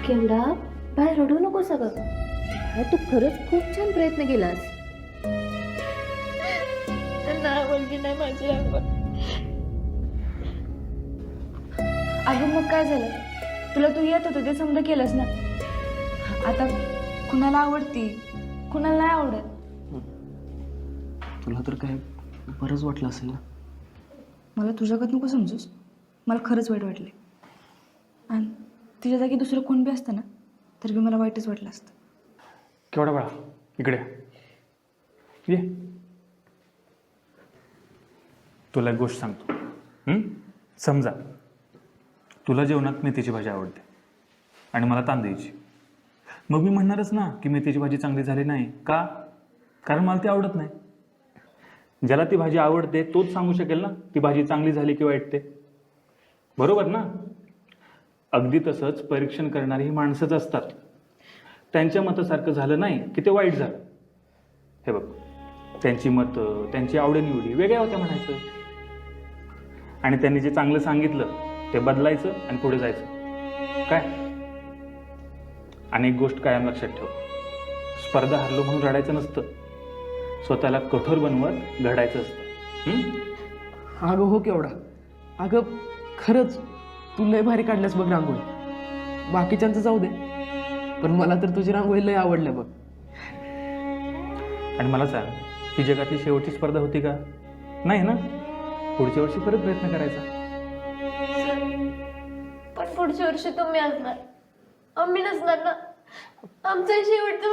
केवढा बाहेर रडू नको सगळं. तू खरंच खूप छान प्रयत्न केलास. त्यांना आवडली नाही माझी रांगोळी. अगं मग काय झालं, तुला तू येत होतं ते समजा केलंस ना. आता कुणाला आवडती कुणाला नाही आवडत. तुला तर काय बरंच वाटलं असेल ना. मला तुझ्याकडे नको समजूस, मला खरंच वाईट वाटले. आणि तिच्या जागी दुसरं कोण बी असतं ना तर बी मला वाईटच वाटलं असतं. केवढा बाळा इकडे ये. तुला एक गोष्ट सांगतो. समजा तुला जेवणात मेथीची भाजी आवडते आणि मला तांदळीची. मग मी म्हणणारच ना की मेथीची भाजी चांगली झाली नाही का, कारण मला ती आवडत नाही. ज्याला ती भाजी आवडते तोच सांगू शकेल ना ती भाजी चांगली झाली की वाईट ते. बरोबर ना. अगदी तसंच परीक्षण करणारी ही माणसंच असतात. त्यांच्या मतासारखं झालं नाही की ते वाईट झालं. हे बघ, त्यांची मतं त्यांची आवडीनिवडी वेगळ्या होत्या म्हणायचं, आणि त्यांनी जे चांगलं सांगितलं ते बदलायचं आणि पुढे जायचं. काय आणि एक गोष्ट कायम लक्षात ठेव, स्पर्धा हरलो म्हणून रडायचं नसतं, स्वतःला कठोर बनवत घडायचं असतं. अगं हो केवढा, अगं खरंच तू लय भारी काढल्यास बघ रांगोळी. बाकीच्यांचं जाऊ दे, पण मला तर तुझी रांगोळी लय आवडल्या बघ. आणि मला सांग, ही जगातली शेवटची स्पर्धा होती का? नाही ना. पुढच्या वर्षी परत प्रयत्न करायचा. पण पुढच्या वर्षी तुम्ही असणार, आम्ही नसणार ना. आमचं शेवटचं